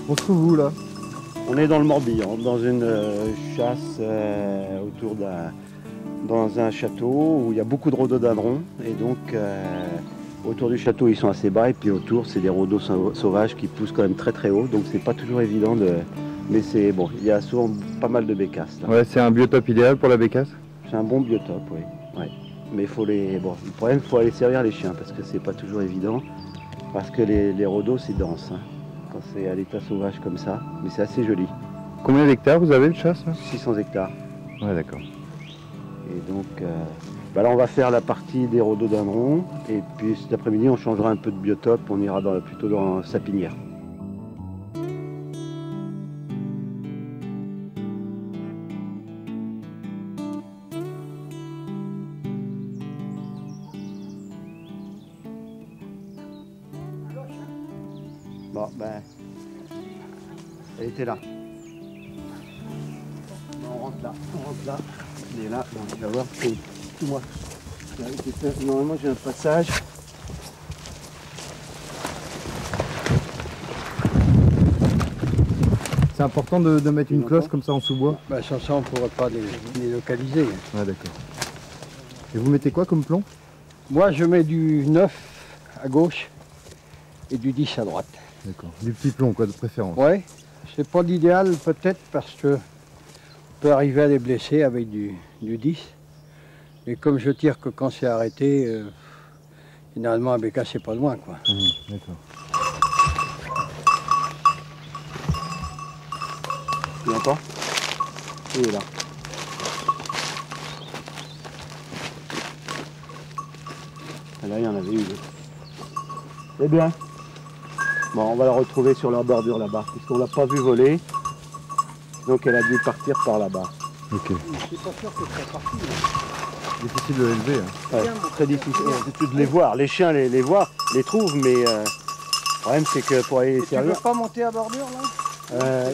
On se trouve où là? On est dans le Morbihan, dans une chasse dans un château où il y a beaucoup de rhododendrons. Et donc, autour du château, ils sont assez bas. Et puis autour, c'est des rhodos sauvages qui poussent quand même très très haut. Donc, c'est pas toujours évident de. Mais c'est bon, il y a souvent pas mal de bécasses là. Ouais, c'est un biotope idéal pour la bécasse. C'est un bon biotope, oui. Ouais. Mais il faut les. Bon, le problème, il faut aller servir les chiens parce que c'est pas toujours évident. Parce que les rhodos, c'est dense. Hein, quand c'est à l'état sauvage comme ça. Mais c'est assez joli. Combien d'hectares vous avez de chasse là? 600 hectares. Ouais, d'accord. Et donc, là, on va faire la partie des rhododendrons. Et puis cet après-midi, on changera un peu de biotope. On ira plutôt dans la sapinière. Bon, ben, elle était là. On rentre là, il est là, bon, tu vas voir, c'est tout moi. Normalement j'ai un passage. C'est important de mettre une cloche comme ça en sous-bois? Bah, sans ça, on ne pourrait pas les localiser. Ouais, d'accord. Et vous mettez quoi comme plomb? Moi, je mets du 9 à gauche et du 10 à droite. D'accord. Du petit plomb, quoi, de préférence. Ouais, c'est pas l'idéal peut-être parce que on peut arriver à les blesser avec du 10. Mais comme je tire que quand c'est arrêté, généralement, un bécasse, c'est pas loin, quoi. D'accord. Tu l'entends? Il est là. Et là, il y en avait une. C'est bien. Bon, on va la retrouver sur la bordure là-bas, puisqu'on l'a pas vu voler. Donc elle a dû partir par là-bas. Ok. Je suis pas sûr que ça parti. Difficile de l'élever. Hein. Ouais, très difficile de les voir. Les chiens les voient, les trouvent, mais le problème c'est que pour aller les Tu servir. veux pas monter à bordure là?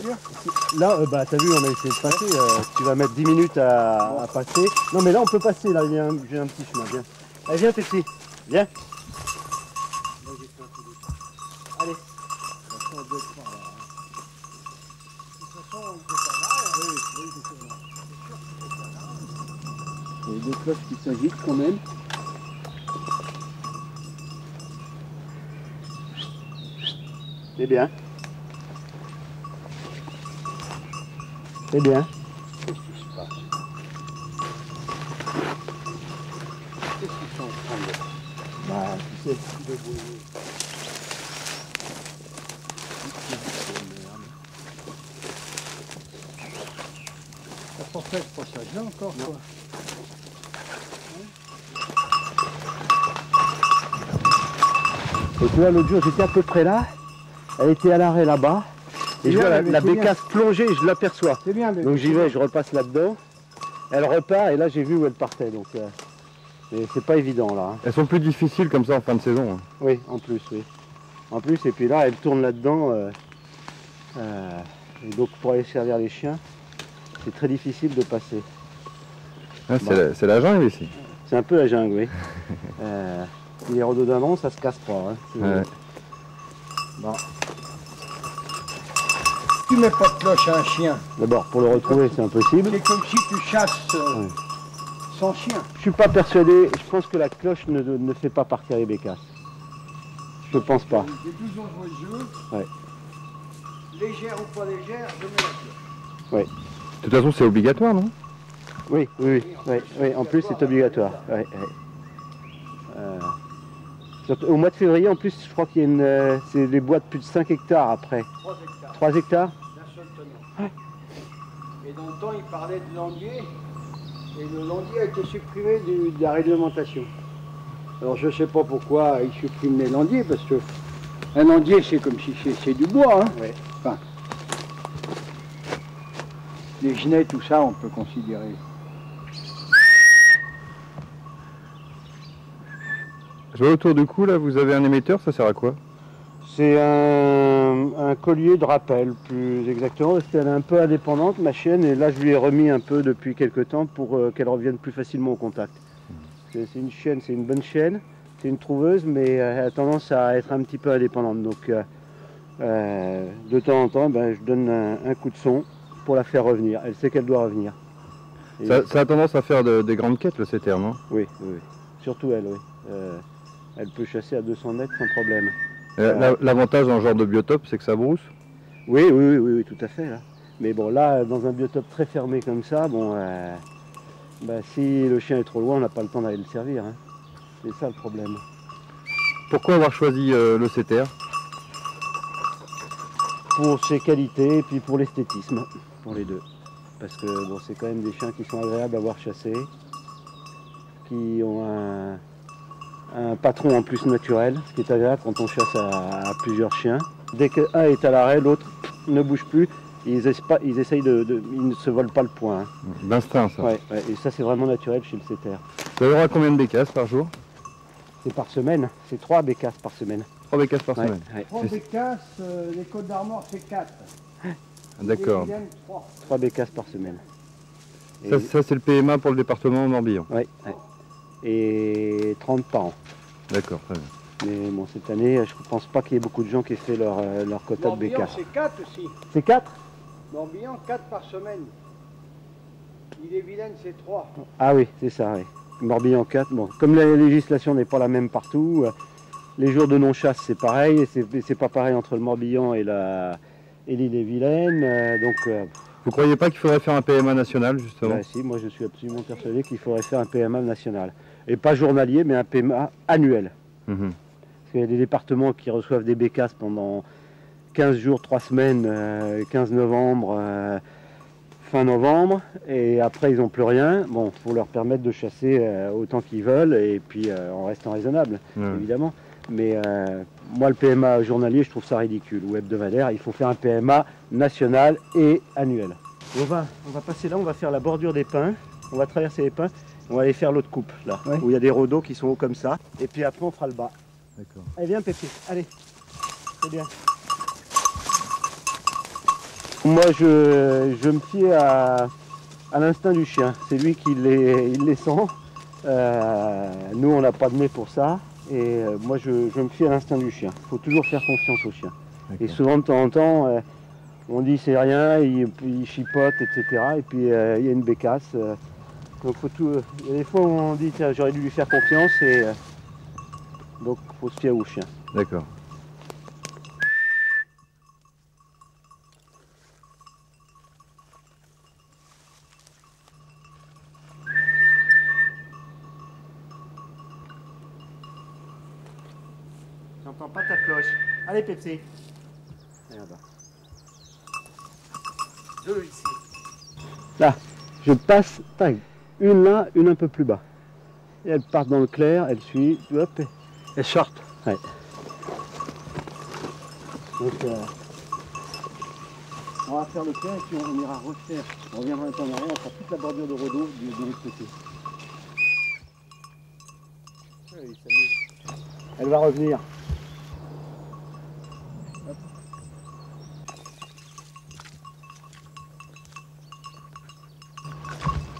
Là, t'as vu, on a essayé de passer. Tu vas mettre 10 minutes à passer. Non, mais là, on peut passer. Là, j'ai un petit chemin. Viens. Allez, viens, Pepsi. Viens. Allez. Il y a deux cloches qui s'agitent quand même. C'est bien. C'est bien. Qu'est-ce qui se passe? Qu'est-ce qu'ils sont en train de... Bah, tu sais. Ça pas fait ce passage-là encore, quoi. Et tu vois, l'autre jour, j'étais à peu près là. Elle était à l'arrêt là-bas. Et je vois la bécasse plonger, je l'aperçois. C'est bien. Donc j'y vais, je repasse là-dedans. Elle repart et là, j'ai vu où elle partait. Donc, mais c'est pas évident là. Hein. Elles sont plus difficiles comme ça en fin de saison. Hein. Oui, en plus, oui. En plus, et puis là, elle tourne là-dedans. Et donc, pour aller servir les chiens, c'est très difficile de passer. Ah, c'est la jungle ici. C'est un peu la jungle, oui. Les rhododendrons, ça se casse pas. Hein. Ouais. Bon. Tu mets pas de cloche à un chien. D'abord, pour le retrouver, c'est impossible. C'est comme si tu chasses sans chien. Je suis pas persuadé. Je pense que la cloche ne fait pas partir les bécasses. Je pense pas. C'est plus dangereux le jeu. Ouais. Légère ou pas légère, je mets la cloche. Oui. De toute façon, c'est obligatoire, non? Oui. En plus, c'est obligatoire. Ouais. Au mois de février, en plus, je crois qu'il y a c'est les bois de plus de 5 hectares après. 3 hectares. 3 hectares? D'un seul tenant. Et dans le temps, il parlait de landier. Et le landier a été supprimé de la réglementation. Alors je ne sais pas pourquoi ils suppriment les landiers, parce que un landier, c'est comme si c'est du bois. Hein. Ouais. Enfin, les genêts, tout ça, on peut considérer. Je vois autour du cou, là, vous avez un émetteur, ça sert à quoi? C'est un collier de rappel, plus exactement, parce qu'elle est un peu indépendante, ma chienne, et là je lui ai remis un peu depuis quelques temps pour qu'elle revienne plus facilement au contact. C'est une chienne, c'est une bonne chienne, c'est une trouveuse, mais elle a tendance à être un petit peu indépendante. Donc De temps en temps, ben, je donne un coup de son pour la faire revenir. Elle sait qu'elle doit revenir. Et Ça a tendance à faire des grandes quêtes, le setter, non? oui, oui, oui. Surtout elle, oui. Elle peut chasser à 200 mètres sans problème. L'avantage dans ce genre de biotope, c'est que ça brousse. Oui, oui, oui, oui, oui, tout à fait. Là. Mais bon, là, dans un biotope très fermé comme ça, bon, bah, si le chien est trop loin, on n'a pas le temps d'aller le servir. Hein. C'est ça le problème. Pourquoi avoir choisi le setter? Pour ses qualités et puis pour l'esthétisme, pour les deux. Parce que bon, c'est quand même des chiens qui sont agréables à voir chasser, qui ont un patron en plus naturel, ce qui est agréable quand on chasse à plusieurs chiens. Dès qu'un est à l'arrêt, l'autre ne bouge plus. Ils essayent ils ne se volent pas le point. Hein. D'instinct, ça. Ouais, ouais, et ça c'est vraiment naturel chez le setter. Ça aura combien de bécasses par jour? C'est par semaine, c'est 3 bécasses par semaine. 3 bécasses par Ouais, semaine. ouais. 3 bécasses, les Côtes d'Armor c'est 4. D'accord. 3 bécasses par semaine. Et, Ça c'est le PMA pour le département Morbihan. ouais, ouais. Et 30 par an. D'accord, très bien. Mais bon, cette année, je ne pense pas qu'il y ait beaucoup de gens qui aient fait leur quota de Morbihan bécasses. c'est 4 aussi. C'est 4? Morbihan 4 par semaine. Ille-et-Vilaine c'est 3. Ah oui, c'est ça, oui. Morbihan 4. Bon, comme la législation n'est pas la même partout, les jours de non-chasse c'est pareil, et c'est pas pareil entre le Morbihan et l'Ille-et-Vilaine. Vous croyez pas qu'il faudrait faire un PMA national, justement? Bah, si, moi je suis absolument persuadé qu'il faudrait faire un PMA national. Et pas journalier, mais un PMA annuel. Mhm. Parce qu'il y a des départements qui reçoivent des bécasses pendant 15 jours, 3 semaines, 15 novembre, fin novembre, et après ils n'ont plus rien. Bon, il faut leur permettre de chasser autant qu'ils veulent, et puis en restant raisonnable, évidemment. Mais moi, le PMA journalier, je trouve ça ridicule, ou hebdomadaire. Il faut faire un PMA national et annuel. On va passer là, on va faire la bordure des pins, on va traverser les pins, on va aller faire l'autre coupe, là, Ouais. où il y a des rhodos qui sont hauts comme ça, et puis après on fera le bas. D'accord. Allez, viens Pépé, allez, c'est bien. Moi, je me fie à l'instinct du chien, c'est lui qui il les sent. Nous, on n'a pas de nez pour ça, et moi, je me fie à l'instinct du chien. Il faut toujours faire confiance au chien. Et souvent, de temps en temps, on dit c'est rien, il chipote, etc. Et puis, il y a une bécasse. Donc, il y a des fois où on dit tiens, j'aurais dû lui faire confiance, et donc, il faut se fier au chien. D'accord. J'entends pas ta cloche. Allez, Pepsi. Regarde. Deux ici. Là, je passe, tac, une là, une un peu plus bas. Et elle part dans le clair, elle suit, hop, elle short. Ouais. Donc, on va faire le clair et puis on ira refaire. On reviendra un peu en arrière, on fera toute la bordure de Rodo de l'autre côté. Ouais, il s'amuse. Elle va revenir.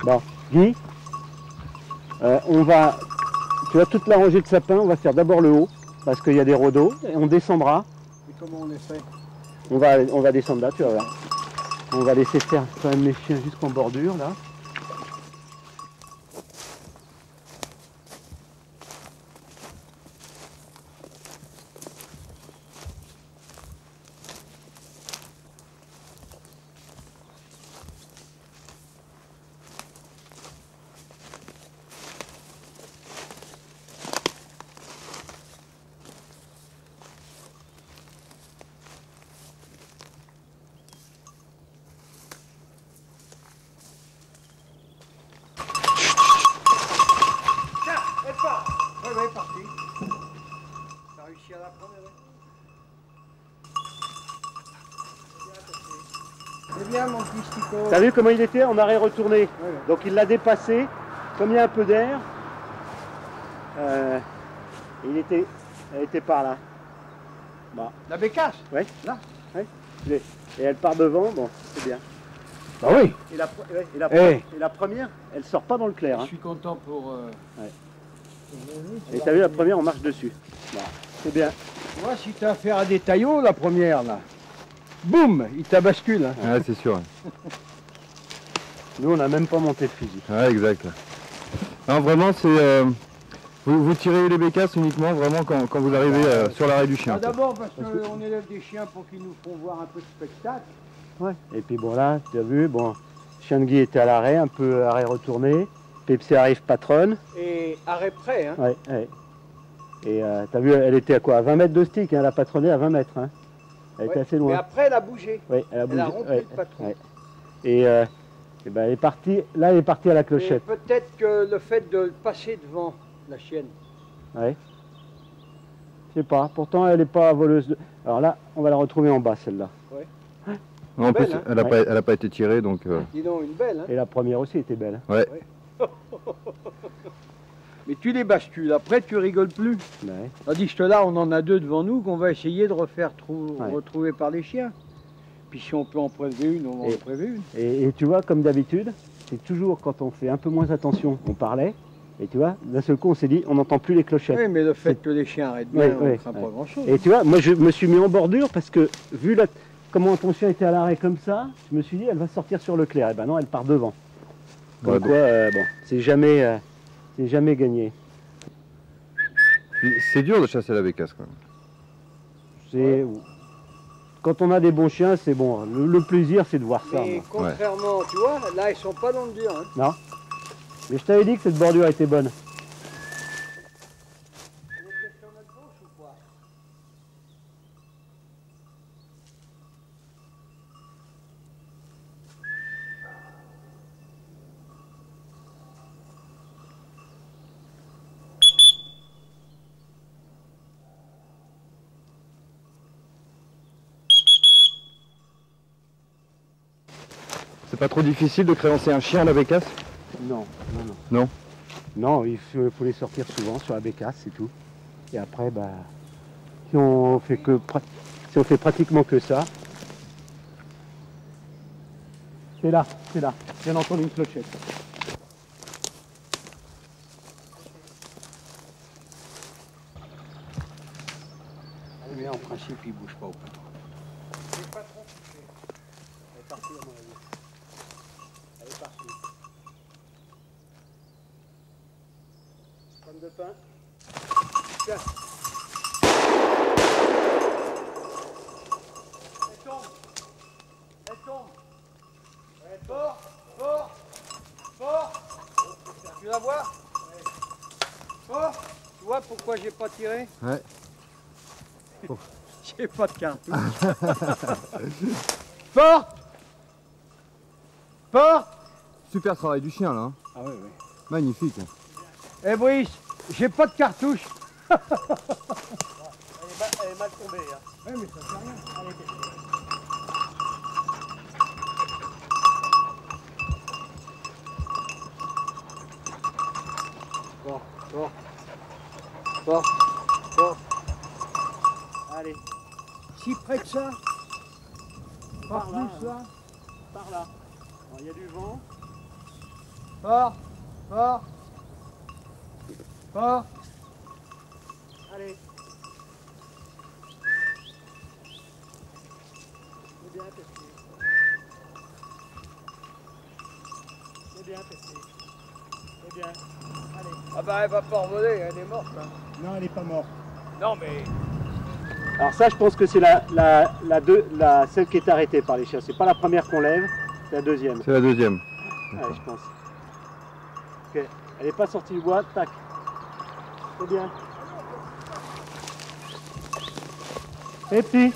Bon, Guy, on va, tu vois toute la rangée de sapins, on va faire d'abord le haut, parce qu'il y a des rhodos, et on descendra. Et comment on les fait? On va descendre là, tu vas voir. On va laisser faire quand même les chiens jusqu'en bordure, là. Ouais, parti. T'as réussi à la prendre, ouais. C'est bien, mon petit Stico. T'as vu comment il était en arrêt retourné? Ouais. Donc il l'a dépassé, comme il y a un peu d'air, elle était par là. Bah, La bécasse? ouais. Là? Ouais. Et elle part devant, bon, c'est bien. Bah oui. Et la première, elle sort pas dans le clair. Je Hein. suis content pour... Et t'as vu la première, on marche dessus. Bah, c'est bien. Tu vois, si tu as affaire à des taillots, la première, là, boum, il t'abascule. Hein. Ouais, c'est sûr. Nous, on n'a même pas monté de fusil. Ouais, exact. Non, vraiment, c'est... vous tirez les bécasses uniquement vraiment quand vous arrivez sur l'arrêt du chien. D'abord parce qu'on élève des chiens pour qu'ils nous font voir un peu de spectacle. Ouais. Et puis bon là, tu as vu, bon, chien de Guy était à l'arrêt, un peu arrêt retourné. Pepsi arrive patronne. Et arrêt prêt, hein. Ouais, ouais. Et tu as vu, elle était à quoi? À 20 mètres de stick, hein, elle a patronné à 20 mètres. Hein. Elle était assez loin. Mais après, elle a bougé. Ouais, elle a bougé. Elle a rompu le patron. Ouais. Et ben, elle est partie, là elle est partie à la clochette. Peut-être que le fait de passer devant la chienne. Ouais. Je sais pas, pourtant elle n'est pas voleuse de... Alors là, on va la retrouver en bas celle-là. Ouais. Non, en plus, Belle, hein. elle a pas été tirée, donc... Dis donc, une belle, hein. Et la première aussi était belle. Ouais. Mais tu les bascules, après tu rigoles plus. Ouais. Tandis que là, on en a deux devant nous qu'on va essayer de refaire Ouais. retrouver par les chiens. Puis si on peut en prélever une, on va en prélever une. Et tu vois, comme d'habitude, c'est toujours quand on fait un peu moins attention, on parlait. Et tu vois, d'un seul coup, on s'est dit, on n'entend plus les clochettes. Oui, mais le fait que les chiens arrêtent bien, on ne craint pas grand-chose. Et tu vois, moi je me suis mis en bordure parce que, vu comment ton chien était à l'arrêt comme ça, je me suis dit, elle va sortir sur le clair. Et ben non, elle part devant. Comme Ouais, quoi, bon, c'est jamais gagné. C'est dur de chasser la bécasse, quand même. Quand on a des bons chiens, c'est bon. Le plaisir, c'est de voir ça. Mais Moi. contrairement, tu vois, là, ils sont pas dans le dur. Hein. Non. Mais je t'avais dit que cette bordure était bonne. C'est pas trop difficile de créancer un chien à la bécasse? Non, non, non. Non. Non, il faut les sortir souvent sur la bécasse, c'est tout. Et après, bah, si on fait pratiquement que ça. C'est là, c'est là. Je viens d'entendre une clochette. Mais en principe, ils ne bougent pas au patron. Elle est partie à mon avis. Elle est partie. Pomme de pain. Tiens. Elle tombe. Elle tombe. Ouais, fort, fort, fort. Tu la vois? Ouais. Fort. Tu vois pourquoi j'ai pas tiré? Ouais. J'ai pas de cartouche. Fort. Fort. Super travail du chien, là. Hein. Ah oui, oui. Magnifique. Eh Brice, j'ai pas de cartouche. Elle est mal tombée. Hein. Oui, mais ça fait rien. Allez, Fort, fort. Fort, fort. allez. Si près que ça. Pas Par là, plus là. Par là. Il y a du vent. Fort, fort. Fort. Allez. C'est bien pesté. C'est bien pesté. C'est bien. Allez. Ah bah elle va pas revoler, elle est morte. Hein. Non, elle n'est pas morte. Non mais. Alors ça, je pense que c'est celle qui est arrêtée par les chiens. C'est pas la première qu'on lève, c'est la deuxième. C'est la deuxième. Ouais, je pense. Ok. Elle n'est pas sortie du bois, tac. C'est bien. Pepsi.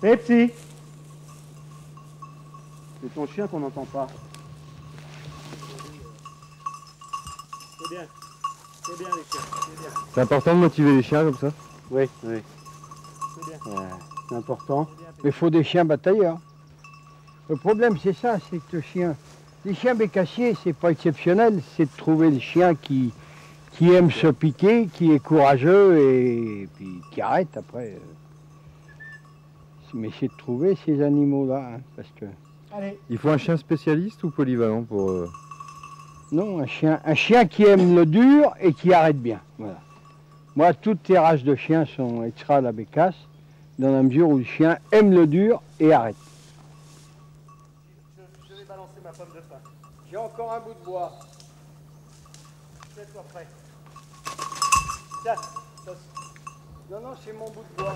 Pepsi. C'est ton chien qu'on n'entend pas. C'est bien. C'est bien les chiens. C'est bien. C'est important de motiver les chiens comme ça? Oui, oui. C'est bien. C'est important. Il faut des chiens batailleurs. Le problème c'est ça, c'est que les chiens bécassiers, c'est pas exceptionnel, c'est de trouver des chiens qui aiment se piquer, qui est courageux et puis qui arrête après. Mais c'est de trouver ces animaux-là, hein, parce que. Allez. Il faut un chien spécialiste ou polyvalent pour... Non, un chien qui aime le dur et qui arrête bien. Voilà. Moi, toutes les races de chiens sont extra à la bécasse, dans la mesure où le chien aime le dur et arrête. Je vais balancer ma pomme de pin. J'ai encore un bout de bois. Fais-toi prêt. Tiens, Non, non, c'est mon bout de bois.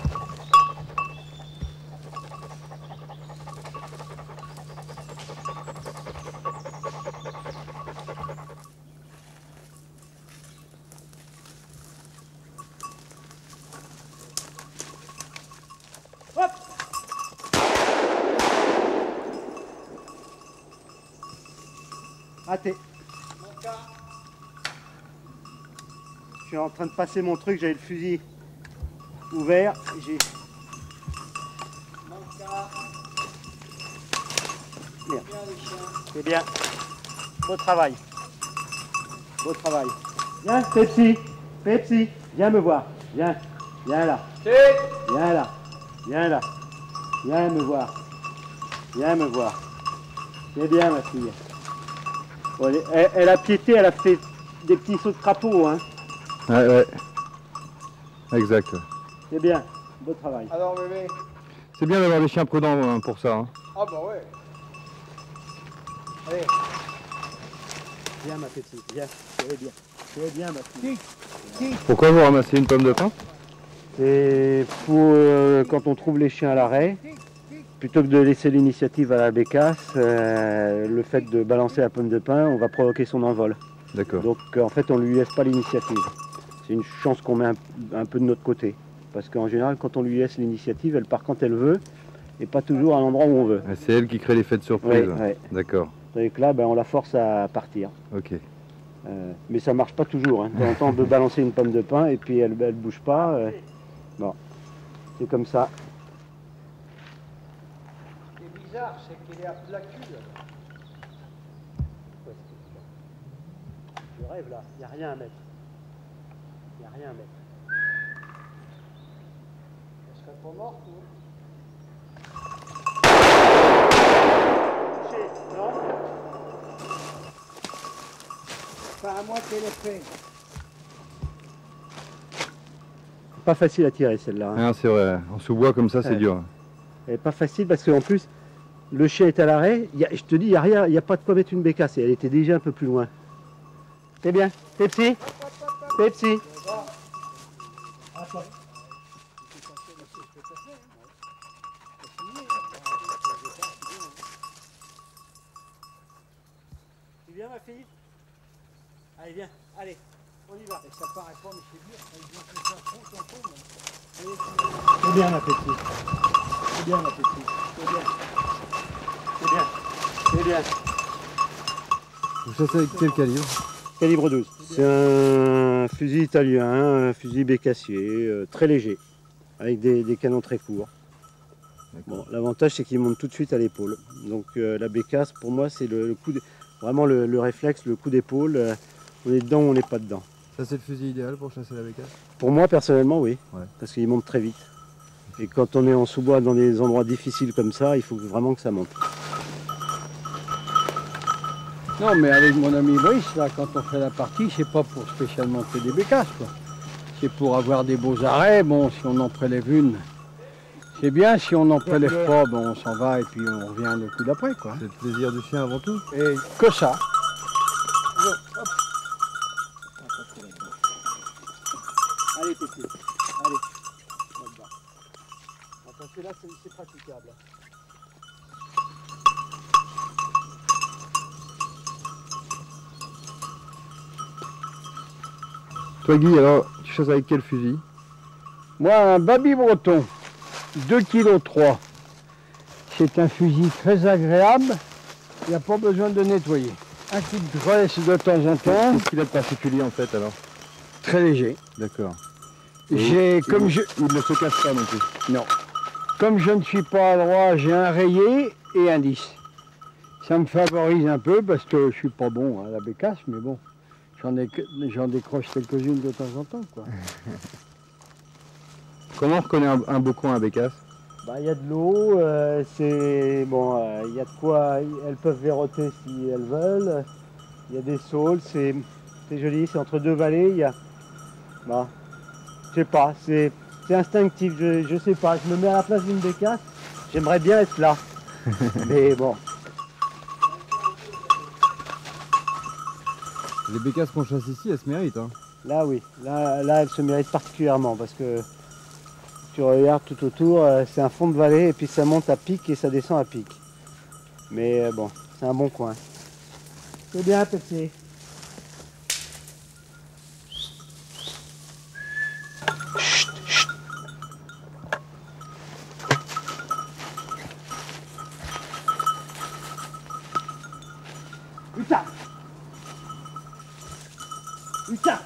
hop! Raté. Je suis en train de passer mon truc, j'avais le fusil ouvert. J'ai. Merde. C'est bien. Beau travail. Beau travail. Viens, Pepsi. Pepsi, viens me voir. Viens. Viens là. Viens là. Viens là. Viens me voir. Viens me voir. C'est bien, ma fille. Bon, elle a piété, elle a fait des petits sauts de crapaud, hein. Ouais, ouais. Exact. Ouais. C'est bien. Beau travail. Alors, bébé. C'est bien d'avoir des chiens prudents hein, pour ça. Hein. Ah bah ouais. Allez. Viens, ma Pepsi. Viens. C'est bien. C'est bien, ma fille. Pourquoi vous ramassez une pomme de pin? C'est pour quand on trouve les chiens à l'arrêt, plutôt que de laisser l'initiative à la bécasse, le fait de balancer la pomme de pin, on va provoquer son envol. D'accord. Donc en fait, on ne lui laisse pas l'initiative. C'est une chance qu'on met un peu de notre côté. Parce qu'en général, quand on lui laisse l'initiative, elle part quand elle veut et pas toujours à l'endroit où on veut. C'est elle qui crée l'effet de surprise. Ouais, ouais. D'accord. Donc là, ben, on la force à partir. Ok. Mais ça marche pas toujours. Hein. De temps en temps, on peut balancer une pomme de pin et puis elle bouge pas. Bon, c'est comme ça. Ce qui est bizarre, c'est qu'il est à plat cul. Je rêve là, il n'y a rien à mettre. Il n'y a rien à mettre. Elle serait pas morte, ou? Non. Enfin, à moi qu'elle est fait. Pas facile à tirer celle-là. Hein. Ah, c'est vrai. En sous-bois comme ça, c'est Ouais. dur. Elle est pas facile parce qu'en plus, le chien est à l'arrêt. Je te dis, il n'y a rien, il n'y a pas de quoi mettre une bécasse. Et elle était déjà un peu plus loin. C'est bien. Pepsi. Pepsi. Tu viens, ma fille? Allez, viens. Allez, on y va. Et ça paraît pas, mais c'est dur. Ils ont fait ça fond en fond. C'est bien, ma Pepsi. C'est bien, ma Pepsi. C'est bien. C'est bien. C'est bien. Vous chassez avec quel calibre? Calibre 12. C'est un fusil italien, un fusil bécassier, très léger, avec des canons très courts. Bon, l'avantage c'est qu'il monte tout de suite à l'épaule. Donc la bécasse, pour moi, c'est le coup, vraiment le réflexe, le coup d'épaule. On est dedans ou on n'est pas dedans. Ça, c'est le fusil idéal pour chasser la bécasse? Pour moi, personnellement, oui, Ouais. parce qu'il monte très vite. Et quand on est en sous-bois dans des endroits difficiles comme ça, il faut vraiment que ça monte. Non, mais avec mon ami Brice, là, quand on fait la partie, c'est pas pour spécialement faire des bécasses, quoi. C'est pour avoir des beaux arrêts. Bon, si on en prélève une, c'est bien. Si on n'en prélève pas, bon, on s'en va et puis on revient le coup d'après, quoi. C'est le plaisir du chien avant tout. Et que ça. Allez, Pépé, allez. Là-dedans. Parce que là, c'est praticable. Toi, Guy, alors, tu chasses avec quel fusil? Moi, un baby breton, 2,3 kg. C'est un fusil très agréable. Il n'y a pas besoin de nettoyer. Un coup de graisse de temps en temps, Qu'est-ce qu'il a de particulier en fait alors? très léger. D'accord. J'ai, comme je, Il ne se casse pas non plus. non, comme je ne suis pas à droit, j'ai un rayé et un 10. Ça me favorise un peu parce que je suis pas bon à la bécasse, mais bon, j'en décroche quelques-unes de temps en temps, quoi. Comment on reconnaît un beau coin à bécasse? Bah, y a de l'eau, c'est bon, y a de quoi, elles peuvent verroter si elles veulent. Il y a des saules, c'est joli, c'est entre deux vallées. Il y a, bah, Je sais pas, c'est instinctif, je sais pas. Je me mets à la place d'une bécasse, j'aimerais bien être là. Mais bon. Les bécasses qu'on chasse ici, elles se méritent. Hein. Là oui, là elle se mérite particulièrement parce que tu regardes tout autour, c'est un fond de vallée et puis ça monte à pic et ça descend à pic. Mais bon, c'est un bon coin. C'est bien Pepsi. Putain! Putain!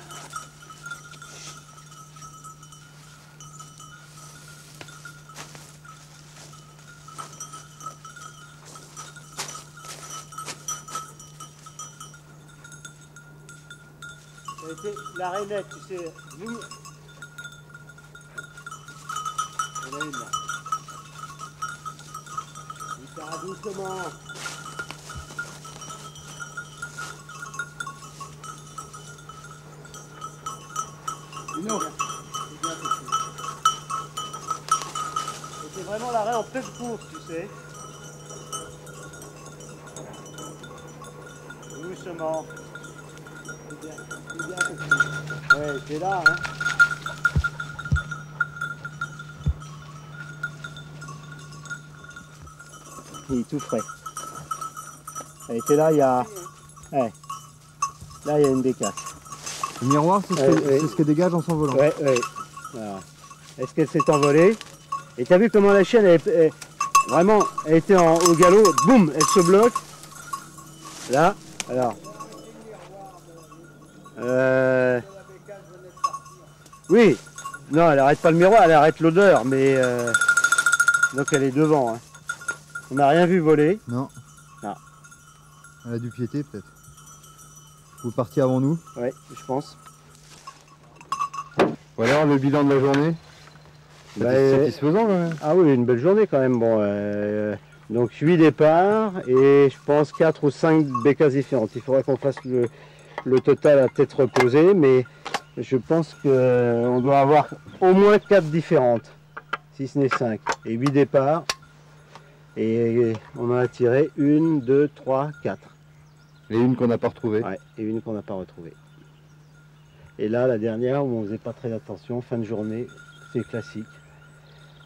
La rainette, tu sais. Il y en a une là. Il part doucement. Une autre. C'est vraiment la raie en pleine course, tu sais. Doucement. Ouais, c'est là, hein. Il est tout frais. Elle était là, il y a... Ouais. Là, il y a une bécasse. Le miroir, c'est ce que dégage en s'envolant. Ouais, ouais. Voilà. Est-ce qu'elle s'est envolée? Et t'as vu comment la chienne, vraiment, elle était au galop, boum, elle se bloque. Là, alors... Oui, non, elle arrête pas le miroir, elle arrête l'odeur, mais donc elle est devant. Hein. On n'a rien vu voler. Non. Ah. Elle a dû piéter peut-être. Vous partiez avant nous? Oui, je pense. Voilà le bilan de la journée. Satisfaisant quand même. Ah oui, une belle journée quand même. Bon, donc 8 départs et je pense 4 ou 5 bécasses différentes. Il faudrait qu'on fasse le total à tête reposée, mais je pense qu'on doit avoir au moins 4 différentes, si ce n'est 5. Et 8 départs, et on en a tiré 1, 2, 3, 4. Et une qu'on n'a pas retrouvée. Ouais, et une qu'on n'a pas retrouvée. Et là, la dernière, où on faisait pas très attention, fin de journée, c'est classique.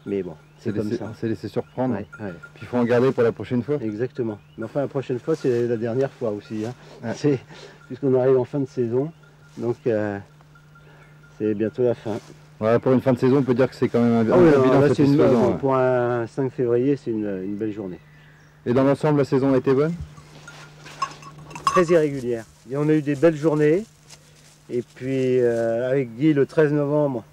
Mais bon, c'est comme ça. C'est laissé surprendre. Ouais, ouais. Puis il faut en garder pour la prochaine fois. Exactement. Mais enfin, la prochaine fois, c'est la dernière fois aussi. Hein. Ouais. Puisqu'on arrive en fin de saison, donc c'est bientôt la fin. Voilà, pour une fin de saison, on peut dire que c'est quand même un oui, bilan là, satisfaisant. pour un 5 février, c'est une belle journée. Et dans l'ensemble, la saison a été bonne? Très irrégulière. Et on a eu des belles journées. Et puis avec Guy, le 13 novembre,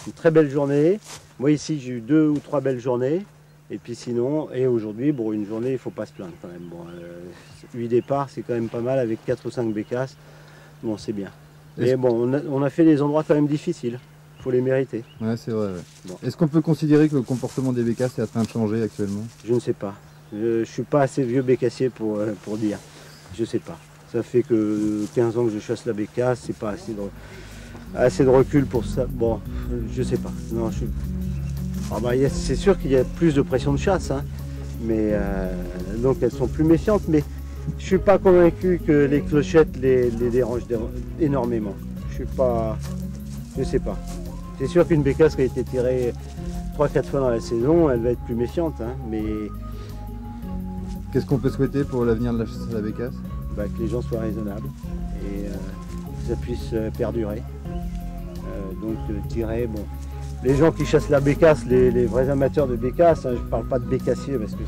une très belle journée. Moi ici, j'ai eu 2 ou 3 belles journées. Et puis sinon, et aujourd'hui, bon, une journée, il ne faut pas se plaindre quand même. Bon, 8 départs, c'est quand même pas mal avec 4 ou 5 bécasses. Bon, c'est bien. Mais bon, on a fait des endroits quand même difficiles. Il faut les mériter. Ouais, c'est vrai. Ouais. Bon. Est-ce qu'on peut considérer que le comportement des bécasses est en train de changer actuellement? Je ne sais pas. Je ne suis pas assez vieux bécassier pour dire. Je ne sais pas. Ça fait que 15 ans que je chasse la bécasse, c'est pas assez de recul pour ça. Bon, je sais pas. Non, c'est sûr qu'il y a plus de pression de chasse, hein. Mais donc elles sont plus méfiantes, mais je suis pas convaincu que les clochettes les dérangent énormément. Je sais pas. C'est sûr qu'une bécasse qui a été tirée 3-4 fois dans la saison, elle va être plus méfiante, hein, mais... Qu'est-ce qu'on peut souhaiter pour l'avenir de la chasse à la bécasse? Que les gens soient raisonnables et que ça puisse perdurer. Donc tirer, bon, les gens qui chassent la bécasse, les vrais amateurs de bécasse, hein, je ne parle pas de bécassier parce que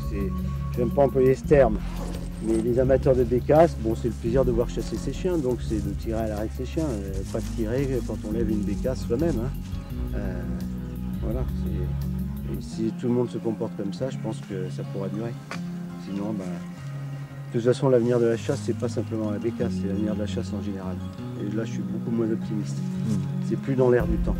je n'aime pas employer ce terme, mais les amateurs de bécasse, bon, c'est le plaisir de voir chasser ses chiens, donc c'est de tirer à l'arrêt de ses chiens, pas de tirer quand on lève une bécasse soi-même. Hein. Voilà, et si tout le monde se comporte comme ça, je pense que ça pourra durer. Sinon, de toute façon, l'avenir de la chasse, c'est pas simplement la bécasse, c'est l'avenir de la chasse en général. Et là, je suis beaucoup moins optimiste. C'est plus dans l'air du temps.